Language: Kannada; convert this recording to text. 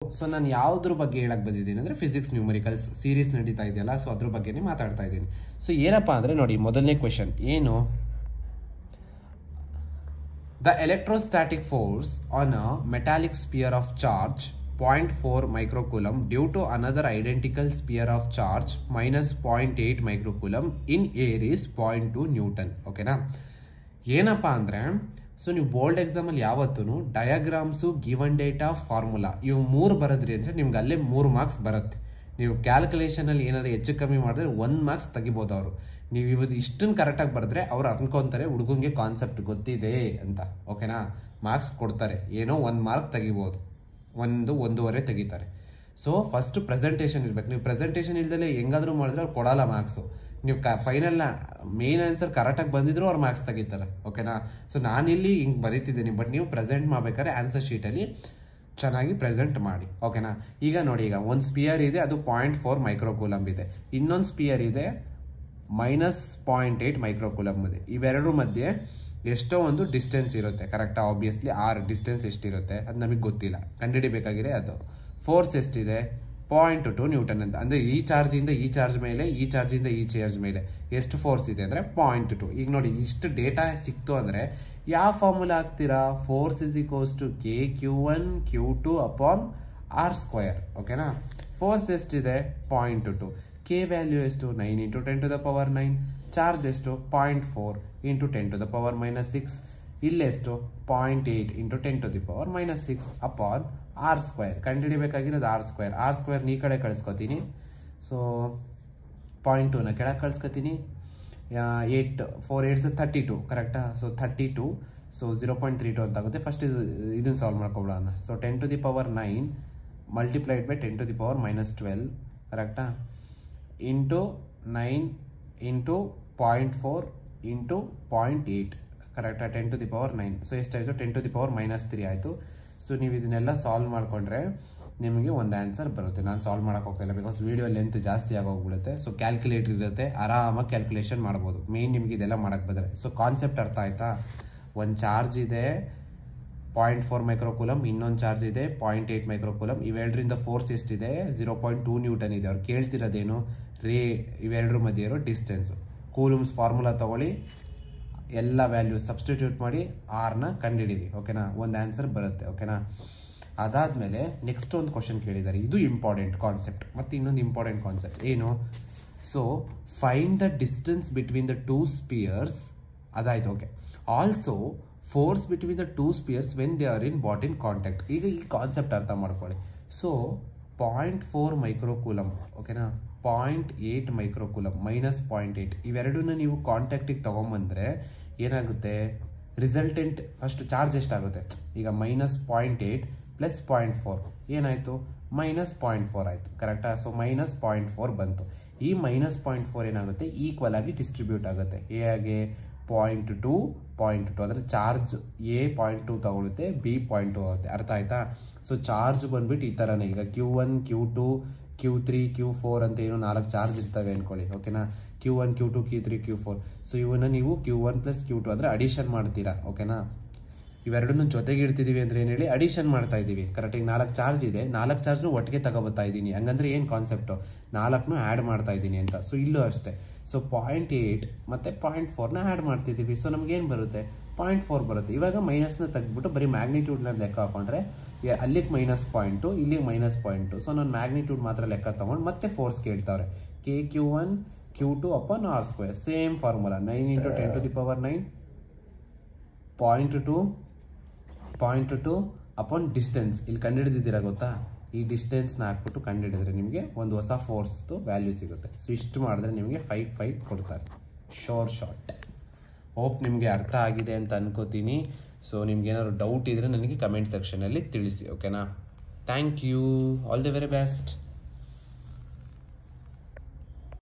ಸೊ ನಾನು ಯಾವುದ್ರ ಬಗ್ಗೆ ಹೇಳಕ್ ಬಂದಿದ್ದೀನಿ ಅಂದ್ರೆ ಫಿಸಿಕ್ಸ್ ನ್ಯೂಮರಿಕಲ್ಸ್ ಸೀರೀಸ್ ನಡೀತಾ ಇದೆಯಲ್ಲ, ಸೊ ಅದ್ರ ಬಗ್ಗೆನೇ ಮಾತಾಡ್ತಾ ಇದ್ದೀನಿ. ಸೊ ಏನಪ್ಪಾ ಅಂದ್ರೆ ನೋಡಿ, ಮೊದಲನೇ ಕ್ವೆಶನ್ ಏನು, the electrostatic force on a metallic spear of charge 0.4 microcoulomb due to another identical sphere of charge minus 0.8 microcoulomb in air is 0.2 Newton. ಓಕೆನಾ? ಏನಪ್ಪಾ ಅಂದ್ರೆ, ಸೊ ನೀವು ಬೋರ್ಡ್ ಎಕ್ಸಾಮ್ ಅಲ್ಲಿ ಯಾವತ್ತೂ ಡಯಾಗ್ರಾಮ್ಸು, ಗಿವನ್ ಡೇಟಾ, ಫಾರ್ಮುಲಾ ಇವು 3 ಬರದ್ರಿ ಅಂದ್ರೆ ನಿಮ್ಗೆ ಅಲ್ಲೇ 3 ಮಾರ್ಕ್ಸ್ ಬರುತ್ತೆ. ನೀವು ಕ್ಯಾಲ್ಕುಲೇಷನ್ ಅಲ್ಲಿ ಏನಾದ್ರು ಹೆಚ್ಚು ಕಮ್ಮಿ ಮಾಡಿದ್ರೆ 1 ಮಾರ್ಕ್ಸ್ ತೆಗಿಬೋದು ಅವರು. ನೀವು ಇವತ್ತು ಇಷ್ಟನ್ನು ಕರೆಕ್ಟಾಗಿ ಬರೆದ್ರೆ ಅವ್ರು ಅನ್ಕೊಂತಾರೆ ಹುಡುಗಂಗೆ ಕಾನ್ಸೆಪ್ಟ್ ಗೊತ್ತಿದೆ ಅಂತ. ಓಕೆನಾ? ಮಾರ್ಕ್ಸ್ ಕೊಡ್ತಾರೆ, ಏನೋ 1 ಮಾರ್ಕ್ ತೆಗಿಬೋದು, 1.5 ತೆಗಿತಾರೆ. ಸೊ ಫಸ್ಟ್ ಪ್ರೆಸೆಂಟೇಷನ್ ಇರ್ಬೇಕು. ನೀವು ಪ್ರೆಸೆಂಟೇಷನ್ ಇಲ್ದಲೆ ಹೆಂಗಾದ್ರೂ ಮಾಡಿದ್ರೆ ಅವ್ರು ಕೊಡಲ್ಲ ಮಾರ್ಕ್ಸು. ನೀವು ಫೈನಲ್ ಮೇನ್ ಆನ್ಸರ್ ಕರೆಕ್ಟಾಗಿ ಬಂದಿದ್ರು ಅವ್ರು ಮಾರ್ಕ್ಸ್ ತೆಗಿತಾರೆ. ಓಕೆನಾ? ಸೊ ನಾನಿಲ್ಲಿ ಹಿಂಗೆ ಬರೀತಿದ್ದೀನಿ, ಬಟ್ ನೀವು ಪ್ರೆಸೆಂಟ್ ಮಾಡ್ಬೇಕಾದ್ರೆ ಆನ್ಸರ್ ಶೀಟಲ್ಲಿ ಚೆನ್ನಾಗಿ ಪ್ರೆಸೆಂಟ್ ಮಾಡಿ. ಓಕೆನಾ? ಈಗ ನೋಡಿ, ಈಗ ಒಂದು ಸ್ಪಿಯರ್ ಇದೆ, ಅದು 0.4 ಮೈಕ್ರೋಕೂಲಂಬ್ ಇದೆ. ಇನ್ನೊಂದು ಸ್ಪಿಯರ್ ಇದೆ ಮೈನಸ್ 0.8 ಮೈಕ್ರೋಕೂಲಂಬ್ ಇದೆ. ಇವೆರಡರ ಮಧ್ಯೆ ಎಷ್ಟೋ ಒಂದು ಡಿಸ್ಟೆನ್ಸ್ ಇರುತ್ತೆ. ಕರೆಕ್ಟಾ? ಆಬ್ವಿಯಸ್ಲಿ ಡಿಸ್ಟೆನ್ಸ್ ಎಷ್ಟಿರುತ್ತೆ ಅದು ನಮಗೆ ಗೊತ್ತಿಲ್ಲ, ಕಂಡುಹಿಡಿಬೇಕಾಗಿದೆ. ಅದು ಫೋರ್ಸ್ ಎಷ್ಟಿದೆ, 0.2 ನ್ಯೂಟನ್ ಅಂತ. ಅಂದ್ರೆ ಈ ಚಾರ್ಜ್ ಇಂದ ಈ ಚಾರ್ಜ್ ಮೇಲೆ, ಈ ಚಾರ್ಜ್ ಇಂದ ಈ ಚಾರ್ಜ್ ಮೇಲೆ ಎಷ್ಟು ಫೋರ್ಸ್ ಇದೆ ಅಂದ್ರೆ 0.2. ಈಗ ನೋಡಿ, ಇಷ್ಟು ಡೇಟಾ ಸಿಕ್ತು ಅಂದ್ರೆ ಯಾವ ಫಾರ್ಮುಲಾ ಹಾಕ್ತೀರಾ? Force is equals to k Q1 Q2 upon R². ಓಕೆನಾ? ಫೋರ್ಸ್ ಎಷ್ಟಿದೆ? 0.2. ಕೆ ವ್ಯಾಲ್ಯೂ ಎಷ್ಟು? 9 × 10⁻⁹. ಚಾರ್ಜ್ ಎಷ್ಟು? 0.4 × 10⁻⁻6. ಇಲ್ಲೆಷ್ಟು? 0.8 × 10⁻⁻6 ಅಪಾನ್ R². ಕಂಡುಹಿಡಿಬೇಕಾಗಿರೋದು R². R² ಈ ಕಡೆ ಕಳಿಸ್ಕೊತೀನಿ. ಸೊ 0.2ನ ಕೆಳಗೆ ಕಳಿಸ್ಕೊತೀನಿ. 8 4 8 32. ಕರೆಕ್ಟಾ? ಸೊ 32. ಸೊ 0.32 ಅಂತ ಆಗುತ್ತೆ. ಫಸ್ಟ್ ಇದನ್ನು ಸಾಲ್ವ್ ಮಾಡ್ಕೊಬಿಡೋಣ. So 10⁹9 multiplied by 10⁻⁻12. ಕರೆಕ್ಟಾ? Into 9 into 0.4 into 0.8. ಕರೆಕ್ಟಾ? 10⁻9. ಸೊ ಎಷ್ಟಾಯಿತು? 10⁻³ ಆಯಿತು. ಸೊ ನೀವು ಇದನ್ನೆಲ್ಲ ಸಾಲ್ವ್ ಮಾಡಿಕೊಂಡ್ರೆ ನಿಮಗೆ ಒಂದು ಆನ್ಸರ್ ಬರುತ್ತೆ. ನಾನು ಸಾಲ್ವ್ ಮಾಡೋಕೆ ಹೋಗ್ತಾ ಇಲ್ಲ, ಬಿಕಾಸ್ ವಿಡಿಯೋ ಲೆಂತ್ ಜಾಸ್ತಿ ಆಗೋಗ್ಬಿಡುತ್ತೆ. ಸೊ ಕ್ಯಾಲ್ಕುಲೇಟರ್ ಇರುತ್ತೆ, ಆರಾಮಾಗಿ ಕ್ಯಾಲ್ಕುಲೇಷನ್ ಮಾಡ್ಬೋದು ಮೇನ್ ನಿಮಗೆ ಇದೆಲ್ಲ ಮಾಡೋಕ್ಕೆ ಬಂದರೆ. ಸೊ ಕಾನ್ಸೆಪ್ಟ್ ಅರ್ಥ ಆಯ್ತಾ? ಒಂದು ಚಾರ್ಜ್ ಇದೆ 0.4 ಮೈಕ್ರೋಕೂಲಂಬ್, ಇನ್ನೊಂದು ಚಾರ್ಜ್ ಇದೆ 0.8 ಮೈಕ್ರೋಕೂಲಂಬ್. ಇವೆರಡರಿಂದ ಫೋರ್ಸ್ ಎಷ್ಟಿದೆ? 0.2 ನ್ಯೂಟನ್ ಇದೆ. ಅವ್ರು ಕೇಳ್ತಿರೋದೇನು? ಇವೆರಡರ ಮಧ್ಯೆ ಇರೋ ಡಿಸ್ಟೆನ್ಸು. ಕೂಲುಮ್ಸ್ ಫಾರ್ಮುಲಾ ತಗೊಳ್ಳಿ, ಎಲ್ಲ ವ್ಯಾಲ್ಯೂ ಸಬ್ಸ್ಟಿಟ್ಯೂಟ್ ಮಾಡಿ ಆರ್ನ ಕಂಡುಹಿಡೀರಿ. ಓಕೆನಾ? ಒಂದು ಆನ್ಸರ್ ಬರುತ್ತೆ. ಓಕೆನಾ? ಅದಾದಮೇಲೆ ನೆಕ್ಸ್ಟ್ ಒಂದು ಕ್ವಶನ್ ಕೇಳಿದ್ದಾರೆ. ಇದು ಇಂಪಾರ್ಟೆಂಟ್ ಕಾನ್ಸೆಪ್ಟ್. ಮತ್ತು ಇನ್ನೊಂದು ಇಂಪಾರ್ಟೆಂಟ್ ಕಾನ್ಸೆಪ್ಟ್ ಏನು? So find the distance between the 2 spheres. ಅದಾಯ್ತು. Okay. Also force between the 2 spheres when they are in contact. ಈಗ ಈ ಕಾನ್ಸೆಪ್ಟ್ ಅರ್ಥ ಮಾಡ್ಕೊಳ್ಳಿ. So 0.4 microcoulomb. ಓಕೆನಾ? 0.8 ಮೈಕ್ರೋಕೂಲಂಬ್ ಮೈನಸ್ 0.8 ಇವೆರಡನ್ನ ನೀವು ಕಾಂಟ್ಯಾಕ್ಟಿಗೆ ತೊಗೊಂಬಂದ್ರೆ ಏನಾಗುತ್ತೆ? ರಿಸಲ್ಟೆಂಟ್ ಫಸ್ಟ್ ಚಾರ್ಜ್ ಎಷ್ಟಾಗುತ್ತೆ? ಈಗ ಮೈನಸ್ 0.8 ಪ್ಲಸ್ 0.4 ಏನಾಯಿತು? ಮೈನಸ್ 0.4 ಆಯಿತು. ಕರೆಕ್ಟಾ? ಸೊ ಮೈನಸ್ 0.4 ಬಂತು. ಈ ಮೈನಸ್ 0.4 ಏನಾಗುತ್ತೆ? ಈಕ್ವಲ್ ಆಗಿ ಡಿಸ್ಟ್ರಿಬ್ಯೂಟ್ ಆಗುತ್ತೆ. ಹೇಗೆ? 0.2 ಅಂದರೆ ಚಾರ್ಜ್ ಎ 0.2 ತಗೊಳುತ್ತೆ, ಬಿ 0.2 ಆಗುತ್ತೆ. ಅರ್ಥ ಆಯ್ತಾ? ಸೊ ಚಾರ್ಜ್ ಬಂದ್ಬಿಟ್ಟು ಈ ಥರನೇ. ಈಗ Q1 Q2 Q3 Q4 ಅಂತ ಏನು 4 ಚಾರ್ಜ್ ಇರ್ತವೆ ಅನ್ಕೊಳ್ಳಿ. ಓಕೆನಾ? Q1 Q2 Q3 Q4. So ಇವನ್ನ ನೀವು Q1 + Q2 ಅಂದರೆ ಅಡಿಷನ್ ಮಾಡ್ತೀರಾ. ಓಕೆನಾ? ಇವೆರಡನ್ನು ಜೊತೆಗೆ ಇಡ್ತಿದ್ದೀವಿ ಅಂದರೆ ಏನು ಹೇಳಿ? ಅಡಿಷನ್ ಮಾಡ್ತಾ ಇದ್ದೀವಿ. ಕರೆಕ್ಟಾಗಿ 4 ಚಾರ್ಜ್ ಇದೆ, 4 ಚಾರ್ಜ್ನು ಒಟ್ಟಿಗೆ ತಗೋಬತ್ತಾ ಇದ್ದೀನಿ. ಹಂಗಂದ್ರೆ ಏನು ಕಾನ್ಸೆಪ್ಟು? 4ನ್ನು ಆ್ಯಡ್ ಮಾಡ್ತಾ ಇದ್ದೀನಿ ಅಂತ. ಸೊ ಇಲ್ಲೂ ಅಷ್ಟೇ. ಸೊ 0.8 ಮತ್ತು 0.4ನ ಆ್ಯಡ್ ಮಾಡ್ತಿದ್ದೀವಿ. ಸೊ ನಮಗೇನು ಬರುತ್ತೆ? 0.4 ಬರುತ್ತೆ. ಇವಾಗ ಮೈನಸ್ನ ತೆಗೆದ್ಬಿಟ್ಟು ಬರೀ ಮ್ಯಾಗ್ನಿಟ್ಯೂಡ್ನ ಲೆಕ್ಕ ಹಾಕೊಂಡ್ರೆ ಅಲ್ಲಿಗೆ ಮೈನಸ್ 0.2, ಇಲ್ಲಿಗೆ ಮೈನಸ್ 0.2. ಸೊ ನಾನು ಮ್ಯಾಗ್ನಿಟ್ಯೂಡ್ ಮಾತ್ರ ಲೆಕ್ಕ ತೊಗೊಂಡು ಮತ್ತೆ ಫೋರ್ಸ್ ಕೇಳ್ತಾವ್ರೆ. K Q1 Q2 upon R². Same formula. 9 × 10⁻9 0.2 upon distance. ಇಲ್ಲಿ ಕಂಡುಹಿಡಿದಿದ್ದೀರಾ ಗೊತ್ತಾ? ಈ ಡಿಸ್ಟೆನ್ಸ್ನ ಹಾಕ್ಬಿಟ್ಟು ಕಂಡುಹಿಡಿದ್ರೆ ನಿಮಗೆ ಒಂದು ಹೊಸ ಫೋರ್ಸ್ದು ವ್ಯಾಲ್ಯೂ ಸಿಗುತ್ತೆ. ಸೊ ಇಷ್ಟು ಮಾಡಿದ್ರೆ ನಿಮಗೆ 5 ಕೊಡ್ತಾರೆ. ಶಾರ್ಟ್. ಹೋಪ್ ನಿಮಗೆ ಅರ್ಥ ಆಗಿದೆ ಅಂತ ಅನ್ಕೋತೀನಿ. ಸೊ ನಿಮ್ಗೆ ಏನಾದ್ರು ಡೌಟ್ ಇದ್ರೆ ನನಗೆ ಕಮೆಂಟ್ ಸೆಕ್ಷನಲ್ಲಿ ತಿಳಿಸಿ. ಓಕೆನಾ? Thank you. All the very best.